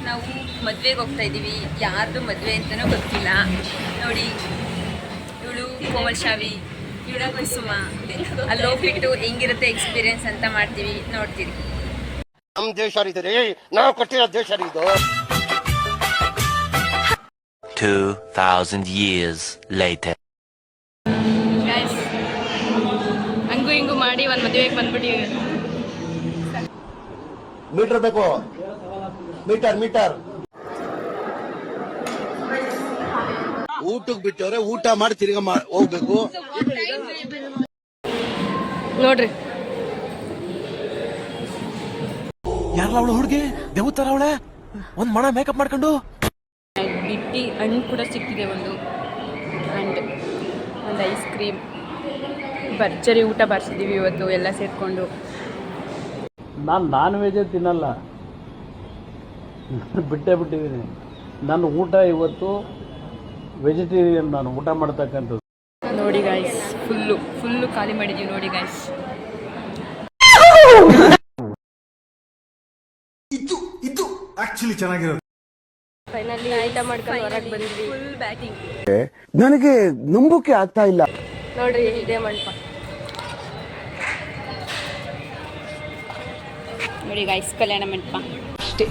ನಾವು ಮದುವೆಗೆ ಹೋಗ್ತಾ ಇದ್ದೀವಿ. ಯಾರ್ದು ಮದುವೆ ಅಂತಲೂ ಗೊತ್ತಿಲ್ಲ. ನೋಡಿ, ಇವಳು ಕೋಮಲ್ ಶಾವಿ, ಇವಳು ಕುಸುಮ. ಅಲ್ಲಿ ಹೋಗ್ಬಿಟ್ಟು ಹೆಂಗಿರುತ್ತೆ ಎಕ್ಸ್ಪೀರಿಯನ್ಸ್ ಅಂತ ಮಾಡ್ತೀವಿ, ನೋಡ್ತೀವಿ. ನಮ್ಮ ದೇಶ ಇದೆ, ನಾವು ಕೊಟ್ಟಿರೋ ದೇಶ ಇದು. 2000 years later. ಹಂಗು ಹಿಂಗು ಮಾಡಿ ಒಂದು ಮದುವೆಗೆ ಬಂದ್ಬಿಟ್ಟಿವಿ. ಮೀಟರ್ ಬೇಕು, ಮೀಟರ್ ಊಟಕ್ಕೆ ಬಿಟ್ಟವ್ರೆ, ಊಟ ಮಾಡಿ ತಿರ್ಗಾ ಹೋಗ್ಬೇಕು. ನೋಡ್ರಿ, ಯಾರಲ್ಲ ಅವಳು ಹುಡುಗಿ ದೇವತರ ಅವಳೆ, ಒಂದ್ ಮಣ ಮೇಕಪ್ ಮಾಡ್ಕೊಂಡು. ಬಿಟ್ಟಿ ಹಣ್ಣು ಕೂಡ ಸಿಕ್ಕಿದೆ ಒಂದು, ಆ್ಯಂಡ್ ಒಂದು ಐಸ್ ಕ್ರೀಮ್. ಭರ್ಜರಿ ಊಟ ಬಾರಿಸಿದ್ದೀವಿ ಇವತ್ತು ಎಲ್ಲ ಸೇರಿಕೊಂಡು. ನಾನು ನಾನ್ ವೆಜ್ ತಿನ್ನಲ್ಲ, ಬಿಟ್ಟಿದ್ದೀನಿ. ನನ್ನ ಊಟ ಇವತ್ತು ವೆಜಿಟೇರಿಯನ್, ನಾನು ಊಟ ಮಾಡ್ತಕ್ಕಂಥದ್ದು. ನೋಡಿ ಗಾಯ್ಸ್, ಫುಲ್ಲು ಖಾಲಿ ಮಾಡಿದ್ದೀವಿ ನೋಡಿ ಗಾಯ್ಸ್. ಇದು ಆಕ್ಚುಲಿ ಚೆನ್ನಾಗಿರೋದು. ಫೈನಲಿ ಊಟ ಮಾಡ್ಕೊಂಡು ಹೊರಗೆ ಬಂದ್ವಿ. Full batting. ನನಗೆ ನಂಬೋಕೆ ಆಗ್ತಾ ಇಲ್ಲ. ನೋಡ್ರಿ, ಇದೇ ಮಂಟಪ ನೋಡಿ ಗಾಯ್ಸ್, ಕಲ್ಯಾಣ ಮಂಟಪ ಅಷ್ಟೇ.